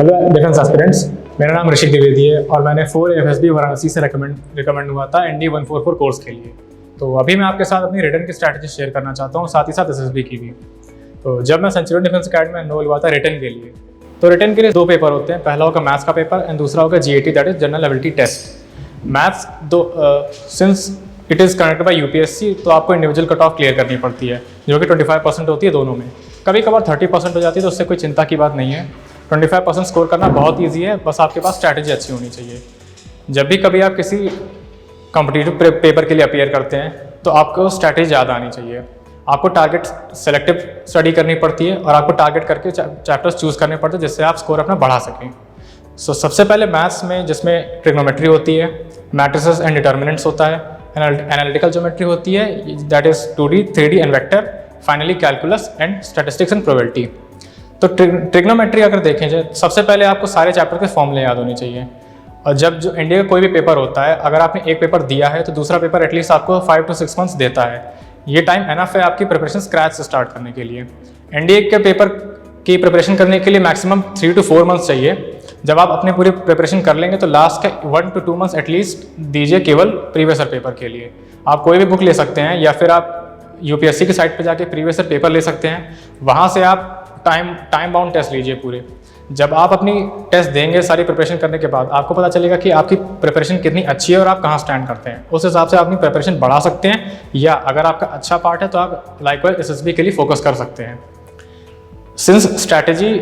Hello defence aspirants, मेरा नाम ऋषिक द्विवेदी है और मैंने 4 FSB वाराणसी से रिकमेंड हुआ था ND 144 कोर्स के लिए। तो अभी मैं आपके साथ अपनी रिटर्न की स्ट्रैटेजी शेयर करना चाहता हूँ, साथ ही साथ SSB की भी। तो जब मैं सेंचुरियन डिफेंस अकेडमी में एनरोल हुआ था रिटर्न के लिए, तो रिटर्न के लिए 2 पेपर होते हैं। पहला होगा मैथ्स का पेपर एंड दूसरा होगा GAT, that is general ability test. Maths since it is connected by UPSC, तो आपको इंडिविजुअल कट ऑफ क्लियर करनी पड़ती है, जो कि 25% होती है दोनों में। कभी कभार 30% हो जाती है, तो उससे कोई चिंता की बात नहीं है। 25% स्कोर करना बहुत ईजी है, बस आपके पास स्ट्रैटेजी अच्छी होनी चाहिए। जब भी कभी आप किसी कॉम्पिटिटिव पेपर के लिए अपीयर करते हैं, तो आपको स्ट्रैटेजी याद आनी चाहिए। आपको टारगेट सेलेक्टिव स्टडी करनी पड़ती है और आपको टारगेट करके चैप्टर्स चूज़ करने पड़ते हैं, जिससे आप स्कोर अपना बढ़ा सकें। सबसे पहले मैथ्स में, जिसमें ट्रिग्नोमेट्री होती है, मैट्रिसेस एंड डिटर्मिनेंट्स होता है, एनालिटिकल ज्योमेट्री होती है, that is 2D, 3D and vector, finally calculus and statistics and probability. तो ट्रिग्नोमेट्री अगर देखें जाए, सबसे पहले आपको सारे चैप्टर के फॉर्मूले याद होने चाहिए। और जब जो इंडिया का कोई भी पेपर होता है, अगर आपने एक पेपर दिया है तो दूसरा पेपर एटलीस्ट आपको 5 to 6 मंथ्स देता है। ये टाइम एनफ है आपकी प्रिपरेशन स्क्रैच से स्टार्ट करने के लिए। NDA के पेपर की प्रिपरेशन करने के लिए मैक्सिमम 3 to 4 मंथ्स चाहिए। जब आप अपनी पूरी प्रिपरेशन कर लेंगे तो लास्ट के 1 to 2 मंथ्स एटलीस्ट दीजिए केवल प्रीवियस ईयर पेपर के लिए। आप कोई भी बुक ले सकते हैं या फिर आप UPSC की साइट पर जाके प्रीवियस ईयर पेपर ले सकते हैं। वहाँ से आप टाइम बाउंड टेस्ट लीजिए पूरे। जब आप अपनी टेस्ट देंगे सारी प्रिपरेशन करने के बाद, आपको पता चलेगा कि आपकी प्रिपरेशन कितनी अच्छी है और आप कहाँ स्टैंड करते हैं। उस हिसाब से आप अपनी प्रिपरेशन बढ़ा सकते हैं, या अगर आपका अच्छा पार्ट है तो आप लाइकवाइज SSB के लिए फोकस कर सकते हैं। Since strategy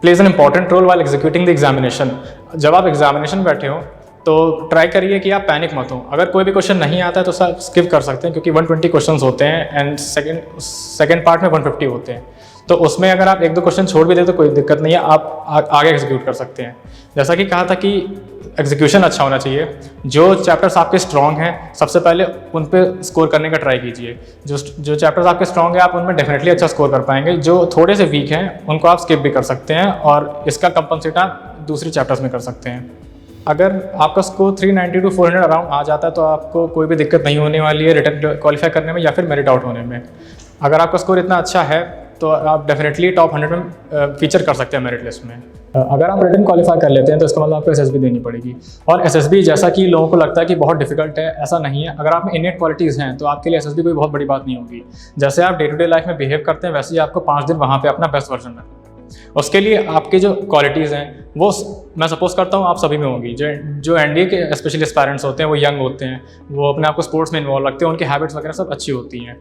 plays an important role while executing the examination, जब आप एग्जामिनेशन में बैठे हो तो ट्राई करिए कि आप पैनिक मत हो। अगर कोई भी क्वेश्चन नहीं आता है तो सब स्किप कर सकते हैं, क्योंकि 120 क्वेश्चन होते हैं एंड सेकेंड पार्ट में 150 होते हैं। तो उसमें अगर आप 1-2 क्वेश्चन छोड़ भी दे तो कोई दिक्कत नहीं है, आप आगे एग्जीक्यूट कर सकते हैं। जैसा कि कहा था कि एग्जीक्यूशन अच्छा होना चाहिए। जो चैप्टर्स आपके स्ट्रॉन्ग हैं, सबसे पहले उन पे स्कोर करने का ट्राई कीजिए। जो चैप्टर्स आपके स्ट्रॉन्ग हैं, आप उनमें डेफिनेटली अच्छा स्कोर कर पाएंगे। जो थोड़े से वीक हैं, उनको आप स्किप भी कर सकते हैं और इसका कंपनसेट आप दूसरे चैप्टर्स में कर सकते हैं। अगर आपका स्कोर 390 to 400 अराउंड आ जाता है, तो आपको कोई भी दिक्कत नहीं होने वाली है रिटर्न क्वालिफाई करने में या फिर मेरिट आउट होने में। अगर आपका स्कोर इतना अच्छा है तो आप डेफिनेटली टॉप 100 में फीचर कर सकते हैं मेरिट लिस्ट में। अगर आप रिटर्न क्वालिफाई कर लेते हैं तो इसका मतलब आपको SSB देनी पड़ेगी। और SSB, जैसा कि लोगों को लगता है कि बहुत डिफिकल्ट है, ऐसा नहीं है। अगर आप में इनेट क्वालिटीज़ हैं तो आपके लिए SSB कोई बहुत बड़ी बात नहीं होगी। जैसे आप डे टू डे लाइफ में बिहेव करते हैं, वैसे ही आपको 5 दिन वहाँ पर अपना बेस्ट वर्जन रखना है। उसके लिए आपकी जो क्वालिटीज़ हैं वो मैं सपोज करता हूँ आप सभी में होंगी। जो NDA के स्पेशली एस्पायरेंट्स होते हैं, वो यंग होते हैं, वो अपने आप को स्पोर्ट्स में इन्वॉल्व रखते हैं, उनकी हैबिट्स वगैरह सब अच्छी होती हैं।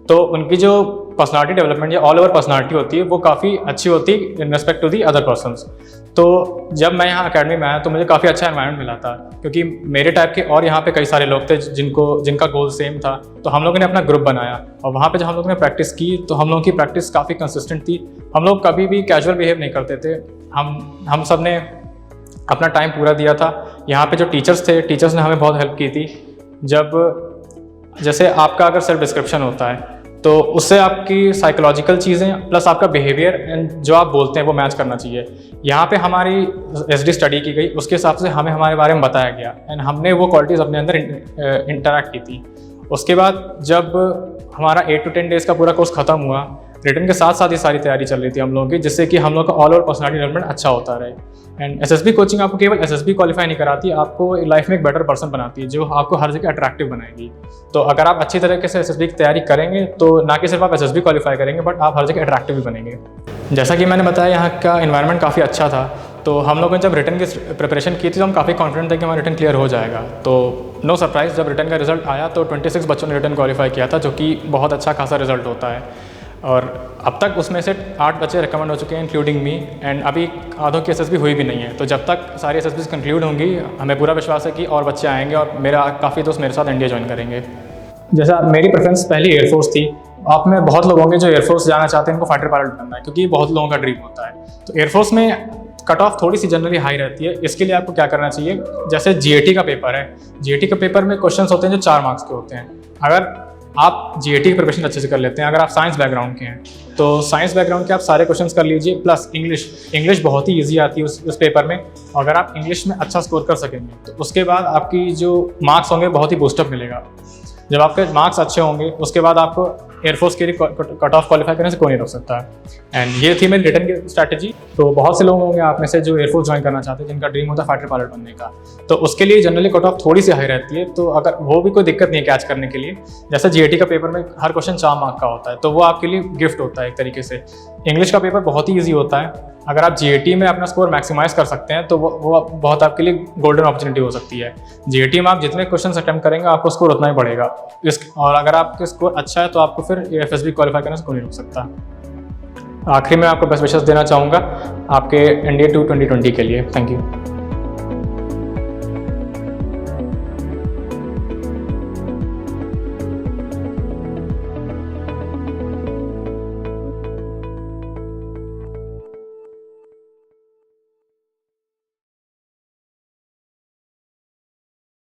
तो उनकी जो पर्सनालिटी डेवलपमेंट या ऑल ओवर पर्सनालिटी होती है, वो काफ़ी अच्छी होती है in respect to the other persons. तो जब मैं यहाँ अकेडमी में आया तो मुझे काफ़ी अच्छा एनवायरनमेंट मिला था, क्योंकि मेरे टाइप के और यहाँ पे कई सारे लोग थे जिनका गोल सेम था। तो हम लोगों ने अपना ग्रुप बनाया और वहाँ पे जब हम लोगों ने प्रैक्टिस की तो हम लोगों की प्रैक्टिस काफ़ी कंसिस्टेंट थी। हम लोग कभी भी कैजुअल बिहेव नहीं करते थे। हम सब ने अपना टाइम पूरा दिया था। यहाँ पे जो टीचर्स थे, टीचर्स ने हमें बहुत हेल्प की थी। जैसे आपका अगर सेल्फ डिस्क्रिप्शन होता है तो उससे आपकी साइकोलॉजिकल चीज़ें प्लस आपका बिहेवियर एंड जो आप बोलते हैं वो मैच करना चाहिए। यहाँ पे हमारी SD स्टडी की गई, उसके हिसाब से हमें हमारे बारे में बताया गया एंड हमने वो क्वालिटीज़ अपने अंदर इंटरैक्ट की थी। उसके बाद जब हमारा 8 to 10 डेज़ का पूरा कोर्स ख़त्म हुआ, रिटर्न के साथ साथ ये सारी तैयारी चल रही थी हम लोगों की, जिससे कि हम लोग का ऑल ओवर पर्सनालिटी डेवलपमेंट अच्छा होता रहे। एंड SSB कोचिंग आपको केवल SSB क्वालिफाई नहीं कराती, आपको लाइफ में एक बेटर पर्सन बनाती है, जो आपको हर जगह अट्रैक्टिव बनाएगी। तो अगर आप अच्छी तरीके से SSB की तैयारी करेंगे तो ना कि सिर्फ आप SSB क्वालिफाई करेंगे, बट आप हर जगह अट्रैक्टिव भी बनेंगे। जैसा कि मैंने बताया, यहाँ का एनवायरनमेंट काफ़ी अच्छा था। तो हम लोगों ने जब रिटर्न की प्रिपरेशन की थी तो हम काफ़ी कॉन्फिडेंट थे कि हमारा रिटर्न क्लियर हो जाएगा। तो नो सरप्राइज़, जब रिटर्न का रिजल्ट आया तो 26 बच्चों ने रिटर्न क्वालिफाई किया था, जो कि बहुत अच्छा खासा रिजल्ट होता है। और अब तक उसमें से 8 बच्चे रिकमेंड हो चुके हैं, इंक्लूडिंग मी। एंड अभी आधों की SSB हुई भी नहीं है। तो जब तक सारी SSB कंक्लूड होंगी, हमें पूरा विश्वास है कि और बच्चे आएंगे और मेरा काफ़ी दोस्त मेरे साथ NDA ज्वाइन करेंगे। जैसा मेरी प्रेफरेंस पहली एयरफोर्स थी। आप में बहुत लोग होंगे जो एयरफोर्स जाना चाहते हैं, इनको फाइटर पायलट बनना है, क्योंकि बहुत लोगों का ड्रीम होता है। तो एयरफोर्स में कट ऑफ थोड़ी सी जनरली हाई रहती है। इसके लिए आपको क्या करना चाहिए, जैसे GAT का पेपर है, GAT के पेपर में क्वेश्चंस होते हैं जो 4 मार्क्स के होते हैं। अगर आप GAT की प्रिपरेशन अच्छे से कर लेते हैं, अगर आप साइंस बैकग्राउंड के हैं तो साइंस बैकग्राउंड के आप सारे क्वेश्चंस कर लीजिए, प्लस इंग्लिश बहुत ही ईजी आती है उस पेपर में। अगर आप इंग्लिश में अच्छा स्कोर कर सकेंगे तो उसके बाद आपकी जो मार्क्स होंगे बहुत ही बूस्टअप मिलेगा। जब आपके मार्क्स अच्छे होंगे उसके बाद आपको एयरफोर्स के लिए कट ऑफ क्वालिफाई करने से कोई नहीं रोक सकता है। एंड ये थी मेरी रिटर्न की स्ट्रैटेजी। तो बहुत से लोग होंगे आप में से जो एयरफोर्स ज्वाइन करना चाहते हैं, जिनका ड्रीम होता है फाइटर पायलट बनने का, तो उसके लिए जनरली कट ऑफ थोड़ी सी हाई रहती है। तो अगर वो भी कोई दिक्कत नहीं है कैच करने के लिए, जैसे जीएटी का पेपर में हर क्वेश्चन 4 मार्क का होता है, तो वो आपके लिए गिफ्ट होता है एक तरीके से। इंग्लिश का पेपर बहुत ही ईजी होता है, अगर आप जीएटी में अपना स्कोर मैक्सिमाइज कर सकते हैं तो वो बहुत आपके लिए गोल्डन अपॉर्चुनिटी हो सकती है। जीएटी में आप जितने क्वेश्चन अटेम्प्ट करेंगे आपको स्कोर उतना ही बढ़ेगा, और अगर आपका स्कोर अच्छा है तो आपको फिर एफएसबी क्वालिफाई करने से कोई नहीं रोक सकता। आखिरी में आपको बेस्ट विशेस देना चाहूँगा आपके इंडिया 2020 के लिए। Thank you.